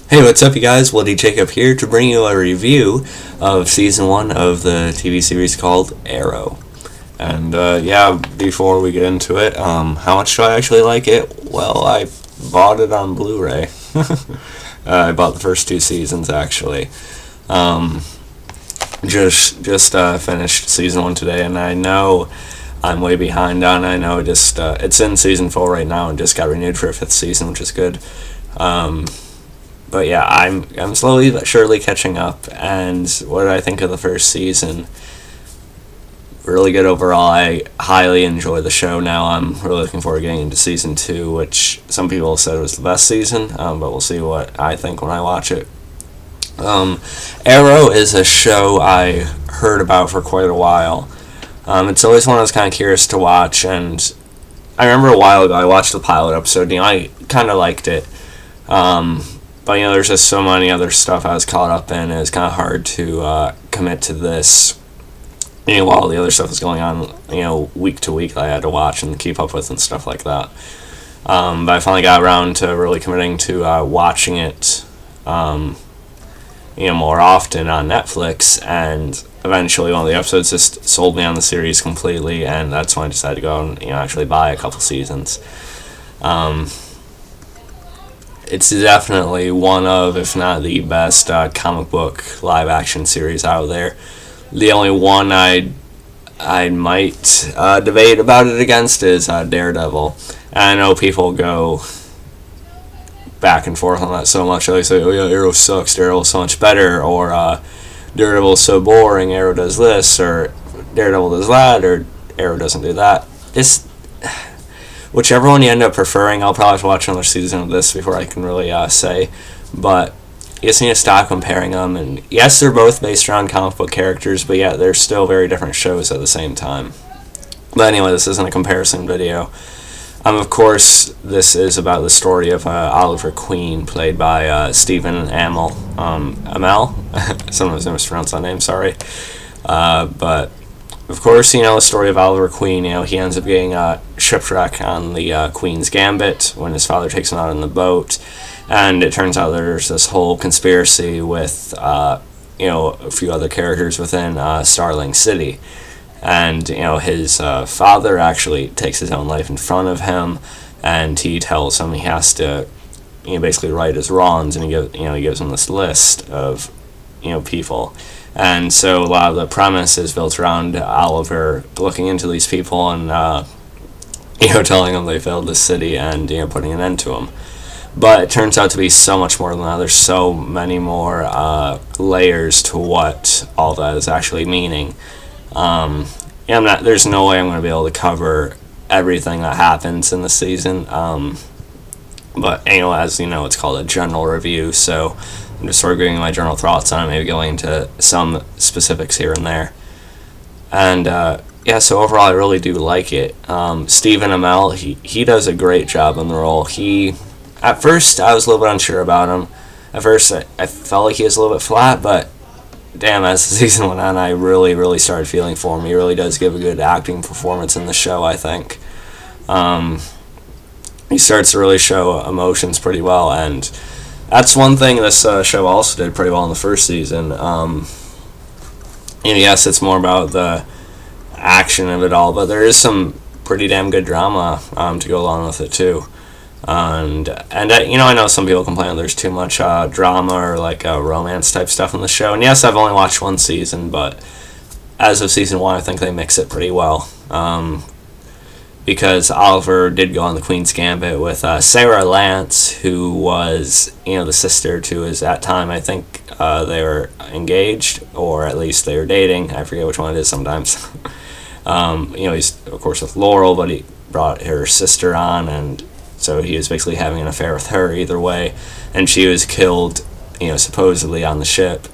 Hey, what's up, you guys? Woody Jacob here to bring you a review of Season 1 of the TV series called Arrow. And, before we get into it, how much do I actually like it? Well, I bought it on Blu-ray. I bought the first two seasons, actually. Just finished Season 1 today, and I know I'm way behind on it. I know it's in Season 4 right now and just got renewed for a fifth season, which is good. But yeah, I'm slowly but surely catching up, and what did I think of the first season? Really good overall. I highly enjoy the show now. I'm really looking forward to getting into Season 2, which some people said was the best season, but we'll see what I think when I watch it. Arrow is a show I heard about for quite a while. It's always one I was kind of curious to watch, and I remember a while ago I watched the pilot episode, I kind of liked it. But, there's just so many other stuff I was caught up in. It was kind of hard to commit to this, while the other stuff was going on, week to week that I had to watch and keep up with and stuff like that. But I finally got around to really committing to watching it, more often on Netflix, and eventually one of the episodes just sold me on the series completely, and that's when I decided to go and, actually buy a couple seasons. It's definitely one of, if not the best, comic book live-action series out there. The only one I might debate about it against is Daredevil. And I know people go back and forth on that so much. They say, oh yeah, Arrow sucks, Daredevil's so much better, or Daredevil's so boring, Arrow does this, or Daredevil does that, or Arrow doesn't do that. Whichever one you end up preferring, I'll probably have to watch another season of this before I can really say. But you just need to stop comparing them. And yes, they're both based around comic book characters, but yet they're still very different shows at the same time. But anyway, this isn't a comparison video. Of course, this is about the story of Oliver Queen, played by Stephen Amell. Sometimes I mispronounce that name, sorry. But of course, the story of Oliver Queen, he ends up getting shipwrecked on the Queen's Gambit when his father takes him out on the boat, and it turns out there's this whole conspiracy with, a few other characters within Starling City, and, his father actually takes his own life in front of him, and he tells him he has to, basically right his wrongs, and he gives him this list of, people. And so a lot of the premise is built around Oliver looking into these people and, telling them they failed the city and, putting an end to them. But it turns out to be so much more than that. There's so many more layers to what all that is actually meaning. There's no way I'm going to be able to cover everything that happens in the season. But, as you know, it's called a general review, so I'm just sort of giving my general thoughts on it, maybe going into some specifics here and there. And, so overall I really do like it. Stephen Amell, he does a great job in the role. At first, I was a little bit unsure about him. At first, I felt like he was a little bit flat, but damn, as the season went on, I really, really started feeling for him. He really does give a good acting performance in the show, I think. He starts to really show emotions pretty well, and that's one thing this show also did pretty well in the first season. Yes, it's more about the action of it all, but there is some pretty damn good drama to go along with it too. And I know some people complain there's too much drama or romance type stuff in the show. And yes, I've only watched one season, but as of season 1, I think they mix it pretty well. Because Oliver did go on the Queen's Gambit with Sarah Lance, who was, the sister to his, at time, I think they were engaged, or at least they were dating. I forget which one it is sometimes. He's, of course, with Laurel, but he brought her sister on, and so he was basically having an affair with her either way. And she was killed, supposedly on the ship.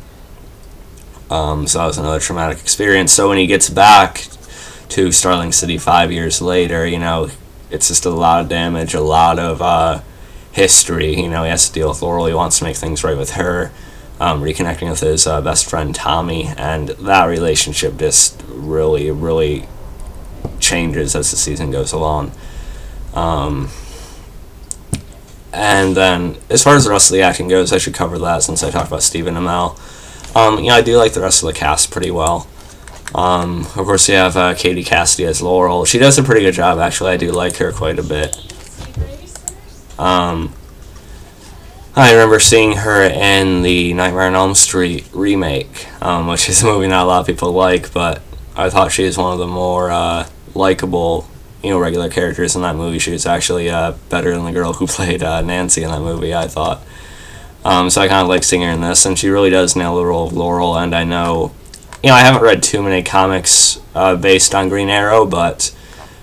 So that was another traumatic experience. So when he gets back to Starling City 5 years later, it's just a lot of damage, a lot of history. He has to deal with Laurel. He wants to make things right with her, reconnecting with his best friend Tommy, and that relationship just really, really changes as the season goes along. And then, as far as the rest of the acting goes, I should cover that since I talked about Stephen Amell. I do like the rest of the cast pretty well. Of course, you have Katie Cassidy as Laurel. She does a pretty good job, actually. I do like her quite a bit. I remember seeing her in the Nightmare on Elm Street remake, which is a movie not a lot of people like, but I thought she was one of the more likable, regular characters in that movie. She was actually better than the girl who played Nancy in that movie, I thought. So I kind of like seeing her in this, and she really does nail the role of Laurel. And I know, I haven't read too many comics based on Green Arrow, but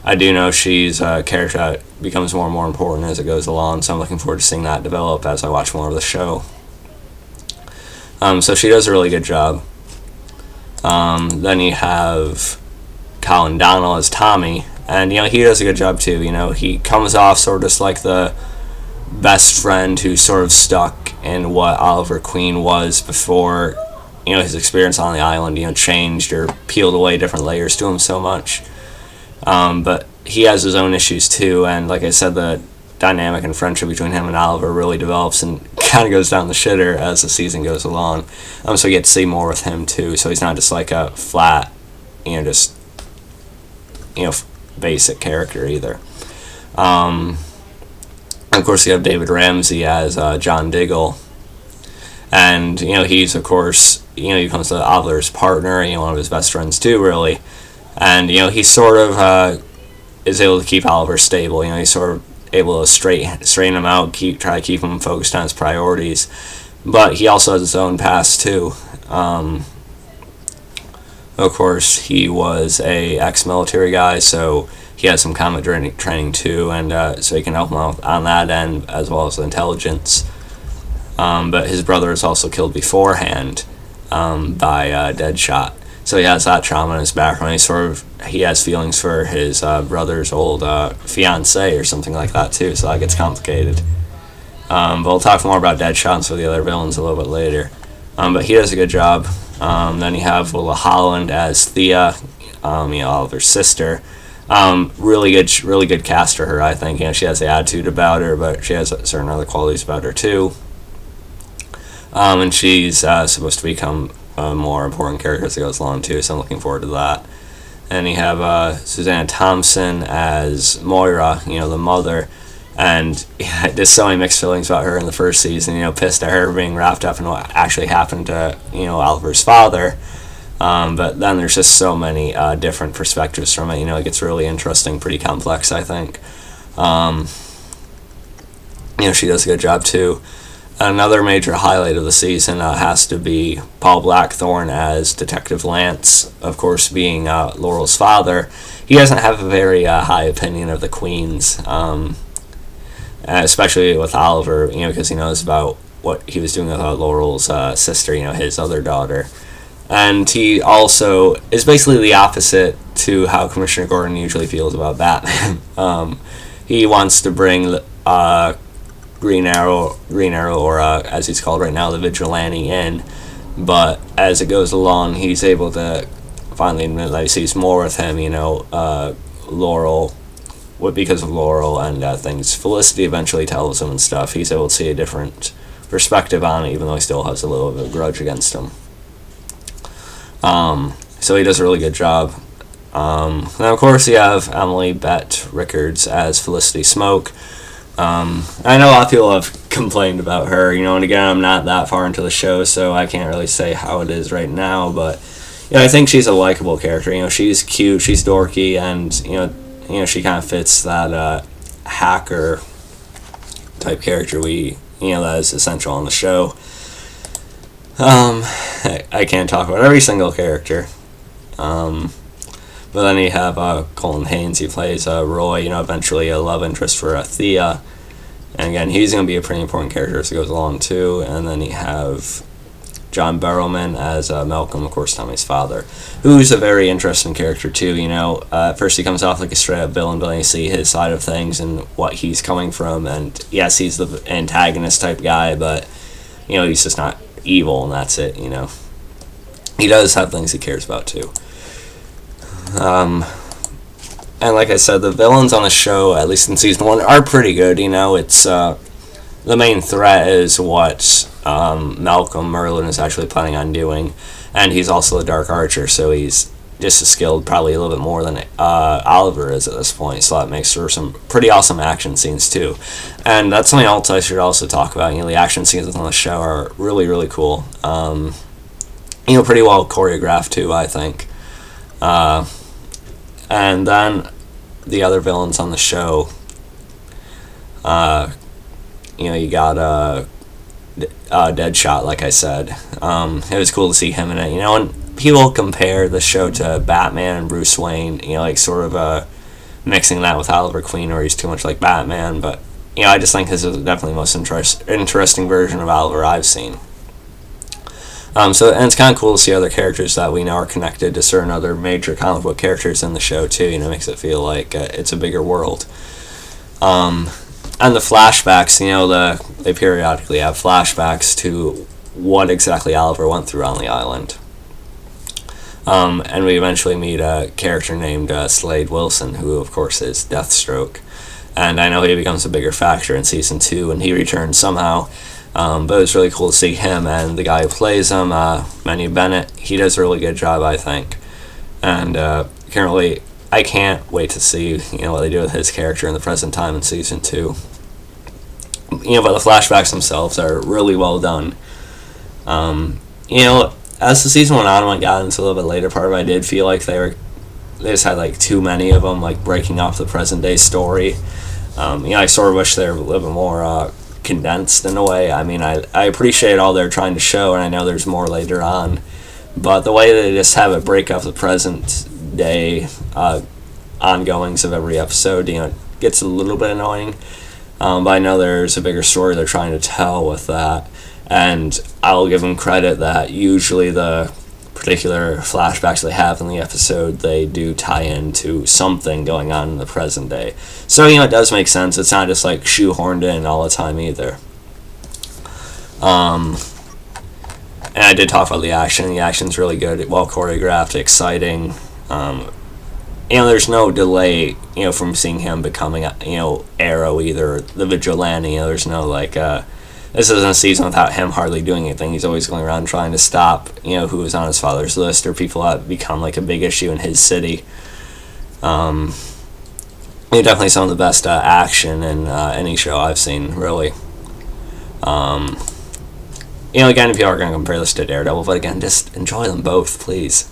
I do know she's a character that becomes more and more important as it goes along, so I'm looking forward to seeing that develop as I watch more of the show. So she does a really good job. Then you have Colin Donnell as Tommy, and he does a good job too. He comes off sort of just like the best friend who's sort of stuck in what Oliver Queen was before his experience on the island changed or peeled away different layers to him so much. But he has his own issues too, and like I said, the dynamic and friendship between him and Oliver really develops and kind of goes down the shitter as the season goes along. So you get to see more with him too, so he's not just like a flat, just basic character either. Of course, you have David Ramsey as John Diggle, and he's of course he becomes the Oliver's partner, one of his best friends too, really. And he sort of is able to keep Oliver stable. He's sort of able to straighten him out, try to keep him focused on his priorities. But he also has his own past too. Of course, he was a ex-military guy, so he has some combat training too, and so he can help him out on that end as well as the intelligence. But his brother was also killed beforehand by Deadshot. So he has that trauma in his background. He has feelings for his brother's old fiance or something like that too. So that gets complicated. But we'll talk more about Deadshot and some of the other villains a little bit later. But he does a good job. Then you have Willa Holland as Thea, Oliver's sister. Really good cast for her, I think. She has the attitude about her, but she has certain other qualities about her too. And she's supposed to become a more important character as it goes along too, so I'm looking forward to that. And you have Susanna Thompson as Moira, the mother, and there's so many mixed feelings about her in the first season. Pissed at her being wrapped up in what actually happened to Oliver's father. But then there's just so many different perspectives from it. It gets really interesting, pretty complex, I think. She does a good job too. Another major highlight of the season has to be Paul Blackthorne as Detective Lance, of course, being Laurel's father. He doesn't have a very high opinion of the Queens, especially with Oliver, because he knows about what he was doing with Laurel's sister, his other daughter. And he also is basically the opposite to how Commissioner Gordon usually feels about Batman. He wants to bring Green Arrow, or as he's called right now, the Vigilante in, but as it goes along, he's able to finally admit that he sees more with him, Laurel, because of Laurel and things Felicity eventually tells him and stuff. He's able to see a different perspective on it, even though he still has a little bit of a grudge against him. So he does a really good job. And of course you have Emily Bett Rickards as Felicity Smoke. I know a lot of people have complained about her, and again, I'm not that far into the show, so I can't really say how it is right now, but I think she's a likable character. She's cute, she's dorky, and she kind of fits that hacker type character that is essential on the show. I can't talk about every single character. But then you have Colin Haynes, he plays Roy, eventually a love interest for Thea. And again, he's going to be a pretty important character as it goes along too. And then you have John Barrowman as Malcolm, of course, Tommy's father, who's a very interesting character too. At first he comes off like a straight up villain, but then you see his side of things and what he's coming from. And yes, he's the antagonist type guy, but he's just not evil, and that's it. He does have things he cares about too. And like I said, the villains on the show, at least in season 1, are pretty good. It's the main threat is what Malcolm Merlin is actually planning on doing, and he's also a Dark Archer, so he's just as skilled, probably a little bit more than Oliver is at this point, so that makes for some pretty awesome action scenes too. And that's something else I should also talk about. The action scenes on the show are really, really cool. Pretty well choreographed too, I think. And then the other villains on the show, you got Deadshot, like I said. It was cool to see him in it, and people compare the show to Batman and Bruce Wayne, sort of mixing that with Oliver Queen, or he's too much like Batman, but I just think this is definitely the most interesting version of Oliver I've seen. And it's kind of cool to see other characters that we know are connected to certain other major comic book characters in the show too. Makes it feel like it's a bigger world. And the flashbacks, they periodically have flashbacks to what exactly Oliver went through on the island. And we eventually meet a character named Slade Wilson, who of course is Deathstroke. And I know he becomes a bigger factor in season 2, and he returns somehow. But it was really cool to see him, and the guy who plays him, Manu Bennett, he does a really good job, I think. And I can't wait to see what they do with his character in the present time in season 2. But the flashbacks themselves are really well done. As the season went on and got into a little bit later part of it, I did feel like they just had too many of them, breaking off the present day story. I sort of wish they were a little bit more condensed in a way. I appreciate all they're trying to show, and I know there's more later on, but the way they just have it break off the present day ongoings of every episode, it gets a little bit annoying. But I know there's a bigger story they're trying to tell with that, and I'll give them credit that usually the particular flashbacks they have in the episode, they do tie into something going on in the present day. So, it does make sense. It's not just shoehorned in all the time either. And I did talk about the action. The action's really good, well choreographed, exciting. There's no delay, from seeing him becoming, Arrow either, the vigilante. There's no this isn't a season without him hardly doing anything. He's always going around trying to stop, who was on his father's list or people that become a big issue in his city. Definitely some of the best action in any show I've seen, really. Again, if you are going to compare this to Daredevil, but again, just enjoy them both, please.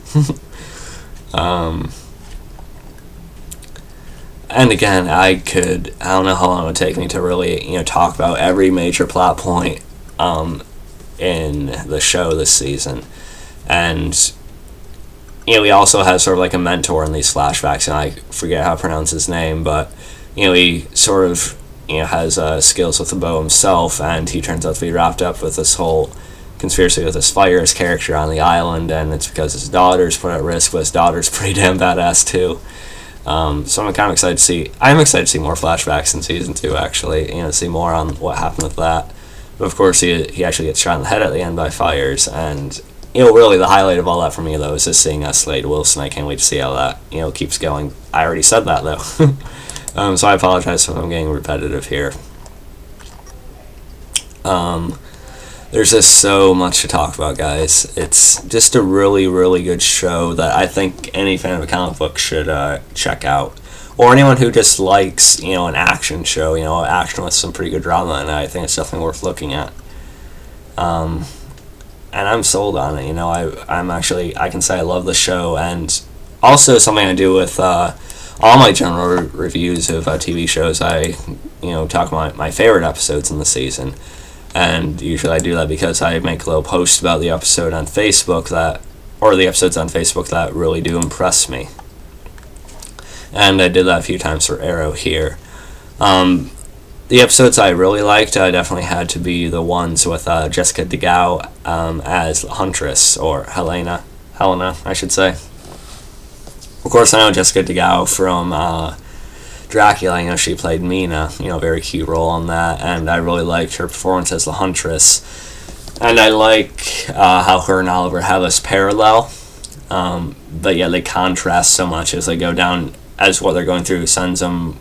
And again, I don't know how long it would take me to really, talk about every major plot point in the show this season. And, he also has sort of a mentor in these flashbacks, and I forget how to pronounce his name, but, he sort of, has skills with the bow himself, and he turns out to be wrapped up with this whole conspiracy with this Fire's character on the island, and it's because his daughter's put at risk, but his daughter's pretty damn badass too. So I'm kind of excited to see. I'm excited to see more flashbacks in season 2. Actually, to see more on what happened with that. But of course, he actually gets shot in the head at the end by Fires, and really the highlight of all that for me though is just seeing Slade Wilson. I can't wait to see how that keeps going. I already said that though, so I apologize if I'm getting repetitive here. There's just so much to talk about, guys. It's just a really, really good show that I think any fan of a comic book should check out. Or anyone who just likes, an action show, action with some pretty good drama, and I think it's definitely worth looking at. And I'm sold on it, I can say I love the show, and also something I do with all my general reviews of TV shows, I, talk about my favorite episodes in the season. And usually I do that because I make a little post about the episode on Facebook the episodes on Facebook that really do impress me. And I did that a few times for Arrow here. The episodes I really liked definitely had to be the ones with Jessica DeGao as Huntress, or Helena, I should say. Of course, I know Jessica DeGao from Dracula, she played Mina, very cute role on that, and I really liked her performance as the Huntress. And I like how her and Oliver have this parallel, but yeah, they contrast so much as they go down, as what they're going through sends them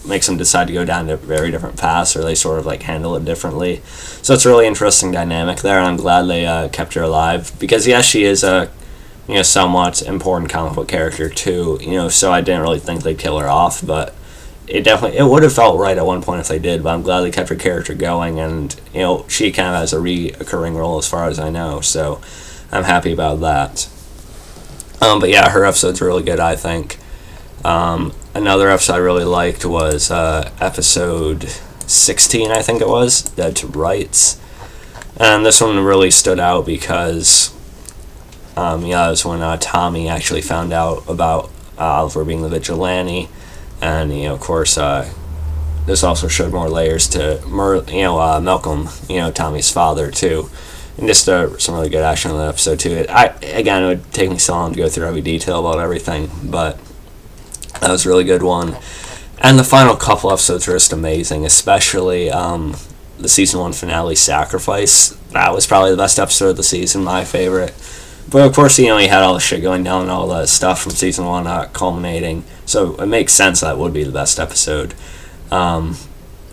makes them decide to go down to very different paths, or they sort of like handle it differently. So it's a really interesting dynamic there, and I'm glad they kept her alive, because yes, she is a somewhat important comic book character too. So I didn't really think they'd kill her off, but it would have felt right at one point if they did. But I'm glad they kept her character going, and she kind of has a reoccurring role as far as I know. So I'm happy about that. But yeah, her episode's really good, I think. Another episode I really liked was episode 16, I think it was, Dead to Rights. And this one really stood out because it was when Tommy actually found out about Oliver being the vigilante. And, of course, this also showed more layers to Malcolm, Tommy's father, too. And just some really good action on that episode, too. It would take me so long to go through every detail about everything, but that was a really good one. And the final couple episodes were just amazing, especially the season 1 finale, Sacrifice. That was probably the best episode of the season, my favorite. But of course, he had all the shit going down and all the stuff from season 1 culminating, so it makes sense that would be the best episode.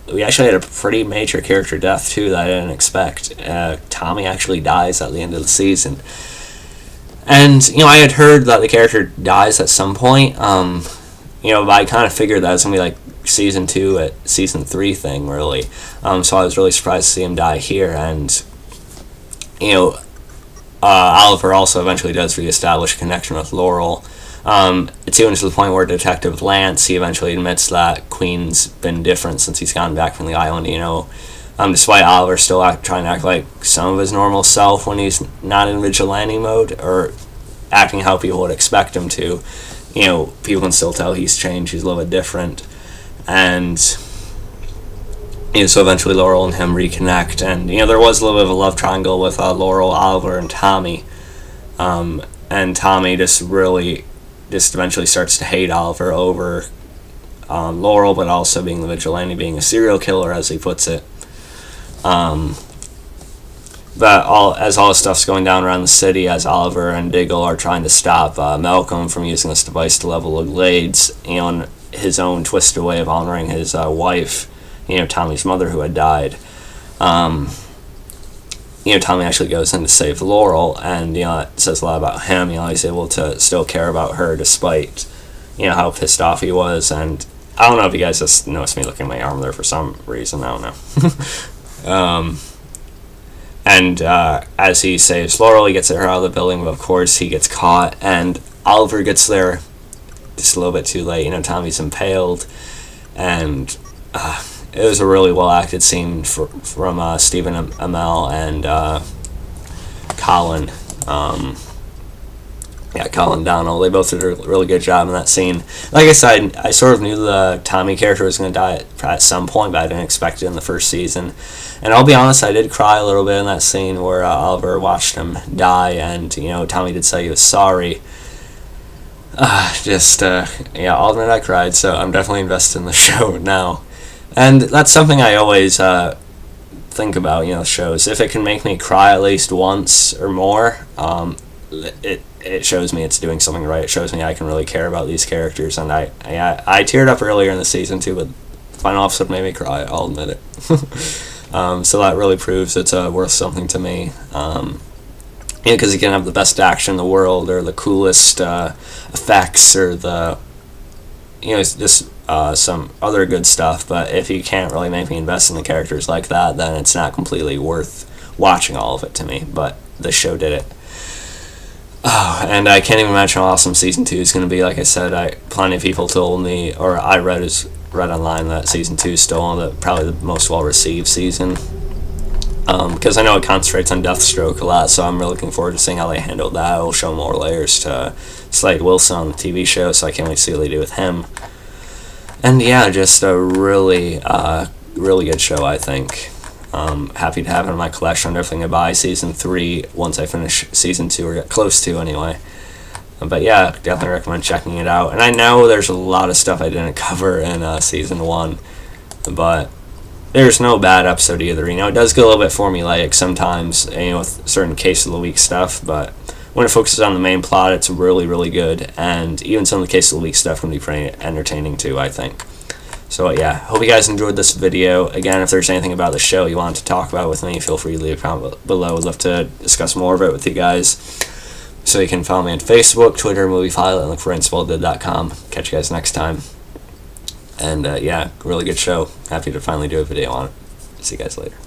We actually had a pretty major character death, too, that I didn't expect. Tommy actually dies at the end of the season. And, I had heard that the character dies at some point, but I kind of figured that it was going to be like season 2 at season 3 thing, really. So I was really surprised to see him die here, and, Oliver also eventually does reestablish a connection with Laurel. It's even to the point where Detective Lance, he eventually admits that Queen's been different since he's gotten back from the island, despite Oliver still trying to act like some of his normal self when he's not in vigilante mode, or acting how people would expect him to. People can still tell he's changed, he's a little bit different. And so eventually Laurel and him reconnect, and there was a little bit of a love triangle with Laurel, Oliver, and Tommy. And Tommy just eventually starts to hate Oliver over Laurel, but also being the vigilante, being a serial killer, as he puts it. But as all this stuff's going down around the city, as Oliver and Diggle are trying to stop Malcolm from using this device to level the Glades, in his own twisted way of honoring his wife, Tommy's mother, who had died. Tommy actually goes in to save Laurel, and it says a lot about him. He's able to still care about her despite how pissed off he was. And I don't know if you guys just noticed me looking at my arm there for some reason. I don't know. And as he saves Laurel, he gets her out of the building, but of course he gets caught, and Oliver gets there just a little bit too late. Tommy's impaled, and it was a really well-acted scene from Stephen Amell and Colin. Colin Donnell. They both did a really good job in that scene. Like I said, I sort of knew the Tommy character was going to die at some point, but I didn't expect it in the first season. And I'll be honest, I did cry a little bit in that scene where Oliver watched him die, and Tommy did say he was sorry. I'll admit I cried, so I'm definitely invested in the show now. And that's something I always think about, shows. If it can make me cry at least once or more, it shows me it's doing something right. It shows me I can really care about these characters, and I teared up earlier in the season too, but the final episode made me cry, I'll admit it. So that really proves it's worth something to me. Because you can have the best action in the world, or the coolest effects, or the just some other good stuff, but if you can't really make me invest in the characters like that, then it's not completely worth watching all of it to me. But this show did it. And I can't even imagine how awesome season 2 is going to be. Like I said, plenty of people told me, or I read online, that season 2 is still probably the most well-received season. Because I know it concentrates on Deathstroke a lot, so I'm really looking forward to seeing how they handle that. It'll show more layers to Slade Wilson on the TV show, so I can't wait to see what they do with him. And yeah, just a really, really good show, I think. Happy to have it in my collection. I'm definitely going to buy season 3 once I finish season 2, or get close to anyway. But yeah, definitely recommend checking it out. And I know there's a lot of stuff I didn't cover in season 1, but there's no bad episode either. It does get a little bit formulaic sometimes, with certain case of the week stuff, but when it focuses on the main plot, it's really, really good. And even some of the case of the week stuff can be pretty entertaining too, I think. So yeah, hope you guys enjoyed this video. Again, if there's anything about the show you want to talk about with me, feel free to leave a comment below. I'd love to discuss more of it with you guys. So you can follow me on Facebook, Twitter, MoviePilot, and look for InSpoiledDid.com. Catch you guys next time. And yeah, really good show. Happy to finally do a video on it. See you guys later.